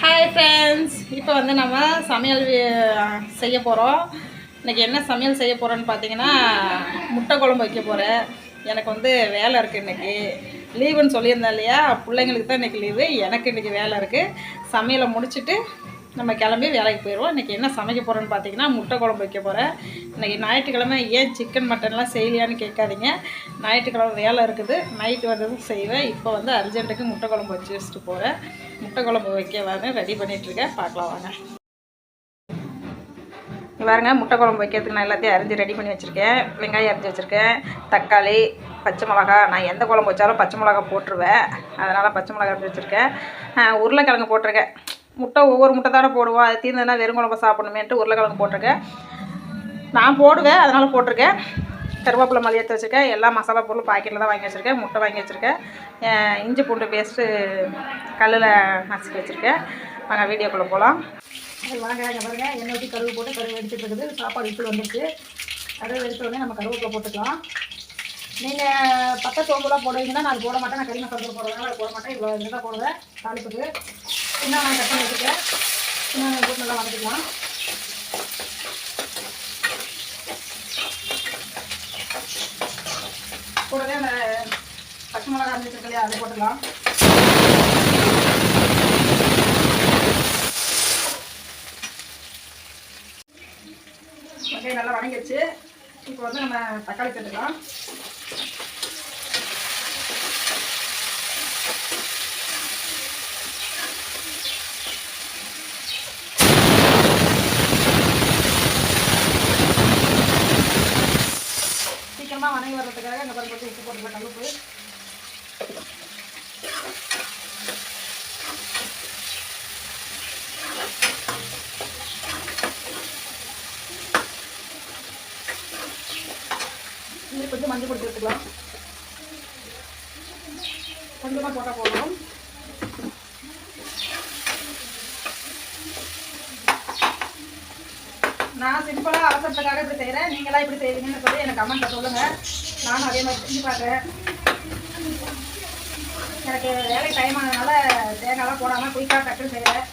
Hi friends, இப்போ வந்து நம்ம சமையல் செய்ய போகிறோம். இன்றைக்கி என்ன சமையல் செய்ய போகிறோன்னு பார்த்தீங்கன்னா, முட்டை குழம்பு வைக்க போகிறேன். எனக்கு வந்து வேலை இருக்குது. இன்றைக்கி லீவுன்னு சொல்லியிருந்தேன் இல்லையா, பிள்ளைங்களுக்கு தான் இன்றைக்கி லீவு. எனக்கு இன்றைக்கி வேலை இருக்குது. சமையலை முடிச்சுட்டு நம்ம கிளம்பி வேலைக்கு போயிடுவோம். இன்றைக்கி என்ன சமைக்க போகிறோன்னு பார்த்தீங்கன்னா, முட்டை குழம்பு வைக்க போகிறேன். இன்றைக்கி ஞாயிற்றுக்கிழமை ஏன் சிக்கன் மட்டன்லாம் செய்யலையான்னு கேட்காதீங்க. ஞாயிற்றுக்கிழமை வேலை இருக்குது. நைட்டு வந்ததும் செய்வேன். இப்போ வந்து அர்ஜென்ட்டுக்கு முட்டை குழம்பு வச்சு வச்சுட்டு போகிறேன். முட்டை குழம்பு வைக்க ரெடி பண்ணிகிட்ருக்கேன். பார்க்கலாம் வாங்க. பாருங்க, முட்டை குழம்பு வைக்கிறதுக்கு நான் எல்லாத்தையும் அரிஞ்சு ரெடி பண்ணி வச்சுருக்கேன். வெங்காயம் அரிஞ்சு வச்சுருக்கேன், தக்காளி, பச்சை மிளகா. நான் எந்த குழம்பு வச்சாலும் பச்சை மிளகா போட்டுருவேன், அதனால் பச்சை மிளகா அரிஞ்சு வச்சுருக்கேன். உருளைக்கிழங்கு போட்டிருக்கேன். முட்டை ஒவ்வொரு முட்டை தானே போடுவோம், அது தீர்ந்ததுனா வெறும் குழம்பு சாப்பிடணுமேன்ட்டு உருளைக்கிழங்கு போட்டிருக்கேன். நான் போடுவேன், அதனால் போட்டிருக்கேன். கருவேப்பிலை மல்லி எடுத்து வச்சுருக்கேன். எல்லா மசாலா பொருளும் பாக்கெட்டில் தான் வாங்கி வச்சுருக்கேன். முட்டை வாங்கி வச்சுருக்கேன். இஞ்சி பூண்டு பேஸ்ட்டு கல்லில் நசுக்கி வச்சுருக்கேன். வாங்க வீடியோக்குள்ளே போகலாம். வாங்க பாருங்க, எண்ணெய் ஊற்றி கருவு போட்டு கருவு எடுத்துகிட்டு இருக்குது. சாப்பாடு விட்டு வந்துருக்கு. கருவு எடுத்த உடனே நம்ம கருவேப்பிலை போட்டுக்கலாம். நீங்கள் பட்டை சோம்புலாம் போடுவீங்கன்னா நான் போட மாட்டேன். நான் கறி மசாலா போடுறதுனால அது போட மாட்டேன். இவ்வளோ இதுதான் போடுவேன் தாளிப்புக்கு. சின்ன வெங்காயம் கட் பண்ணி வச்சுருக்கேன். சின்ன வெங்காயம் போட்டு நல்லா வதக்கிக்கலாம். கூடவே அந்த பச்சை மிளகா அரைஞ்சிருக்கு இல்லையா, அதை போட்டுக்கலாம். வெங்காயம் நல்லா வதங்கிடுச்சு. இப்போ வந்து நம்ம தக்காளி சேர்த்துக்கலாம். சீக்கிரமாக வதங்கி வர்றதுக்காக இந்த பருப்பு போட்டு உப்பு போட்டுக்கலாம். கல்லுப்பு இன்னும் கொஞ்சம் மஞ்சள் பொடி எடுத்துக்கலாம். கொஞ்சமாக போட்டால் போதும். நான் சிம்பிளாக அவசரத்துக்காக இப்படி செய்கிறேன். நீங்களாம் இப்படி செய்வீங்கன்னு சொல்லி எனக்கு கமெண்ட்டில் சொல்லுங்கள். நானும் அதே மாதிரி செஞ்சு பார்க்குறேன். எனக்கு வேலை டைம் ஆனதுனால தேங்காய்லாம் போடாமல் குயிக்காக டக்குன்னு செய்கிறேன்.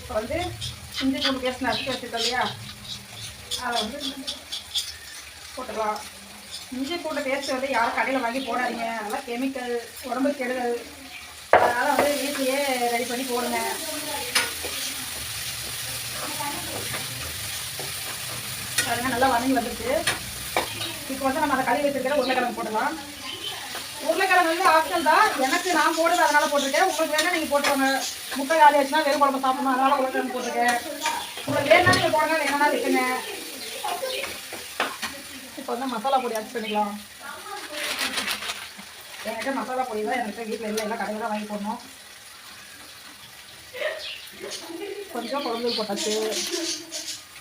இப்போ வந்து இஞ்சி பூண்டு பேஸ்ட் நசுக்கி வச்சுருக்கோம் இல்லையா, அதை வந்து போட்டுக்கலாம். இஞ்சி பூண்டு பேஸ்ட் வந்து யாரும் கடையில் வாங்கி போடாதீங்க, அதெல்லாம் கெமிக்கல், உடம்பு கெடுதல். அதனால் வந்து வீட்லேயே ரெடி பண்ணி போடுங்க. பாருங்க, நல்லா வதங்கி வந்துடுச்சு. இப்போ வந்து நம்ம அதை கழுவி வச்சுருக்கிற உருளைக்கிழங்கு போடலாம். உருளைக்கிழங்கு வந்து ஆப்ஷன் தான். எனக்கு நான் போடுறது அதனால் போட்டிருக்கேன். உங்களுக்கு வேணால் நீங்கள் போட்டுருவாங்க. முட்டை காலி ஆச்சுன்னா வெறும் குழம்பு சாப்பிடணும், அதனால் உருளைக்கிழங்கு போட்டிருக்கேன். உங்களுக்கு வேணா நீங்கள் போடுங்க, வேணா வைக்குங்க. இப்போ வந்து மசாலா பொடி ஆட் பண்ணிக்கலாம். என்கிட்ட மசாலா பொடி தான் என்கிட்ட வீட்டில் இல்லை, எல்லாம் கடையில் தான் வாங்கி போடணும். கொஞ்சம் குழம்பு போட்டாச்சு.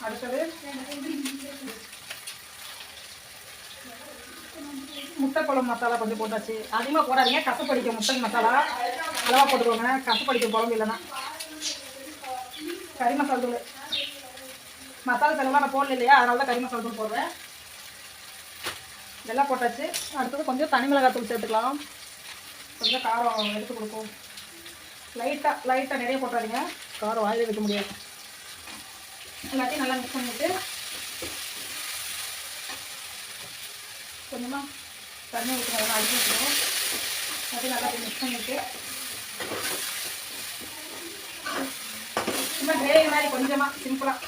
அடுத்தது முட்டை குழம்பு மசாலா கொஞ்சம் போட்டாச்சு. அதிகமாக போடாதீங்க, கசப்படிக்கும். முட்டை மசாலா அளவாக போட்டுக்கோங்க, கசப்படிக்கும் குழம்பு இல்லைன்னா. கறி மசாலா தூள், மசாலா தூள்லாம் நான் போடல இல்லையா, அதனால தான் கறி மசாலா தூள் போடுறேன். இதெல்லாம் போட்டாச்சு. அடுத்தது கொஞ்சம் தனி மிளகாய் தூள் சேர்த்துக்கலாம். கொஞ்சம் காரம் எடுத்து கொடுக்கும். லைட்டாக நிறைய போட்டாதீங்க, காரம் வாயிலே வைக்க முடியாது. எல்லாத்தையும் நல்லா மிக்ஸ் பண்ணிவிட்டு கொஞ்சமாக தண்ணி ஊற்றுறோம், அடிச்சு வச்சுருவோம். எல்லாத்தையும் நல்லா மிக்ஸ் பண்ணிவிட்டு சும்மா கிரேவி மாதிரி கொஞ்சமாக சிம்பிளாக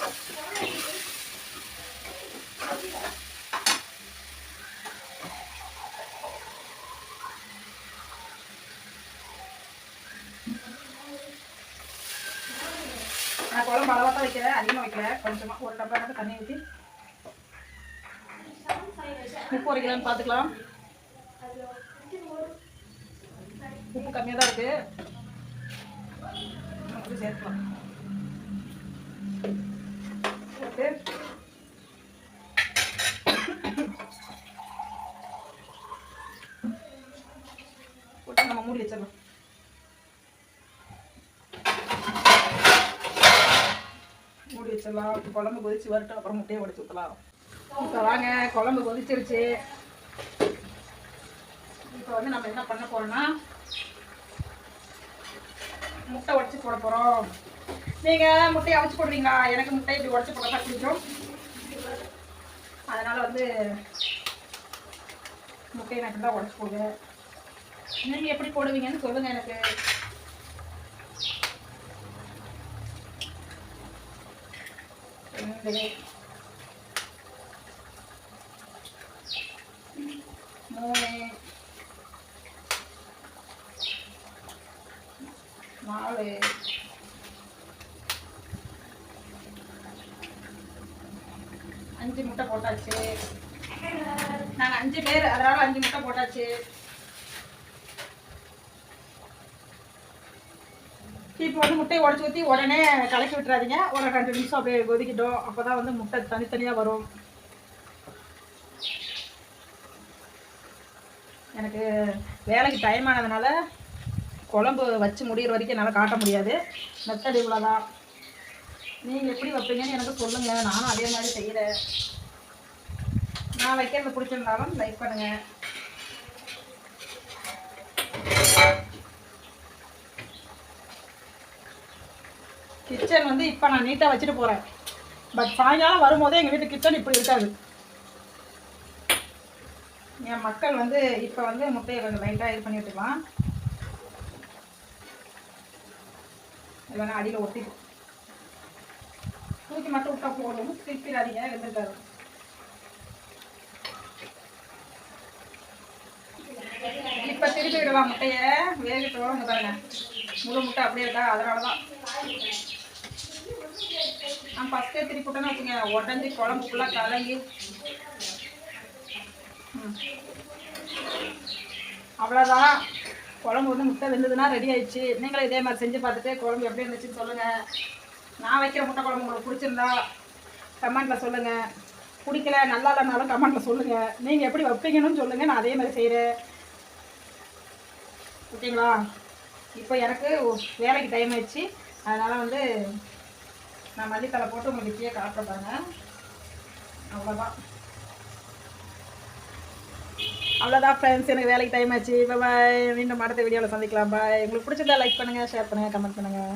நான் குழம்பு அளவாக தான் வைக்கிறேன், அதிகமாக வைக்கல. கொஞ்சமாக ஒரு டப்பா மட்டும் தண்ணி ஊற்றி உப்பு வைக்கலான்னு பார்த்துக்கலாம். உப்பு கம்மியாக தான் இருக்குது, அப்படி சேர்த்துக்கலாம். போட்டு நம்ம மூடி வச்சிடலாம். வச்சிடலாம். குழம்பு கொதிச்சு வரட்டும், அப்புறம் முட்டையை உடைச்சு ஊற்றலாம். இப்போ வாங்க, குழம்பு கொதிச்சிருச்சு. இப்போ வந்து நம்ம என்ன பண்ண போகிறோம்னா முட்டை உடச்சி போட போகிறோம். நீங்கள் முட்டையை அவிச்சு போடுவீங்களா? எனக்கு முட்டை இப்படி உடச்சி போட தான் பிடிக்கும். அதனால் வந்து முட்டையை நான் இப்படி தான் உடச்சி போடுவேன். நீங்கள் எப்படி போடுவீங்கன்னு சொல்லுங்கள் எனக்கு. ரெண்டு, 3, 4, 5 முட்டை போட்டாச்சு. நாங்கள் 5 பேர், அதனால 5 முட்டை போட்டாச்சு. இப்போ வந்து முட்டையை உடச்சி ஊற்றி உடனே கலக்கி விட்டுறாதீங்க. ஒரு 2 நிமிஷம் அப்படியே கொதிக்கிட்டோம். அப்போ தான் வந்து முட்டை தனித்தனியாக வரும். எனக்கு வேலைக்கு டைம் ஆனதுனால குழம்பு வச்சு முடிகிற வரைக்கும் என்னால் காட்ட முடியாது. மெத்தட் இவ்வளோதான். நீங்கள் எப்படி வைப்பீங்கன்னு எனக்கு சொல்லுங்கள். நானும் அதே மாதிரி செய்கிறேன். நான் வைக்கிறது பிடிச்சிருந்தாலும் லைக் பண்ணுங்கள். கிச்சன் வந்து இப்போ நான் நீட்டாக வச்சுட்டு போகிறேன். பட் சாயங்காலம் வரும்போதே எங்கள் வீட்டு கிச்சன் இப்படி இருக்காது. என் மக்கள் வந்து இப்போ வந்து முட்டையை கொஞ்சம் லைட்டாக இது பண்ணி விட்டுக்கலாம். இல்லைன்னா அடியில் ஒட்டிக்கும். தூக்கி மட்டும் விட்டா போதும். திருப்பிடாதீங்க, வெந்திருக்காது. இப்போ திருப்பி விடலாம் முட்டையை. வேகட்டோம். இங்கே பாருங்க, முழு முட்டை அப்படியே இருக்கா. அதனால தான் நான் ஃபஸ்ட்டே திருப்பி விட்டேன்னு வச்சுங்க, உடஞ்சி குழம்பு ஃபுல்லாக கலங்கி. அவ்வளோதான். குழம்பு வந்து முட்டை வெந்ததுன்னா ரெடி ஆயிடுச்சு. நீங்களும் இதே மாதிரி செஞ்சு பார்த்துட்டு குழம்பு எப்படி இருந்துச்சுன்னு சொல்லுங்கள். நான் வைக்கிற முட்டை குழம்பு உங்களுக்கு பிடிச்சிருந்தா கமெண்ட்டில் சொல்லுங்கள். பிடிக்கல, நல்லா இல்லைனாலும் கமெண்ட்டில் சொல்லுங்கள். நீங்கள் எப்படி வைப்பீங்கன்னு சொல்லுங்கள். நான் அதே மாதிரி செய்கிறேன். ஓகேங்களா? இப்போ எனக்கு வேலைக்கு டைம் ஆயிடுச்சு. அதனால் வந்து நான் மல்லித்தலை போட்டு உங்களுக்கு இப்பயே காட்டுறேன். அவ்வளோதான் ஃப்ரெண்ட்ஸ், எனக்கு வேலைக்கு டைம் ஆச்சு. பாய். மீண்டும் அடுத்த வீடியோவில் சந்திக்கலாம். பாய். உங்களுக்கு பிடிச்சிருந்தா லைக் பண்ணுங்கள், ஷேர் பண்ணுங்கள், கமெண்ட் பண்ணுங்கள்.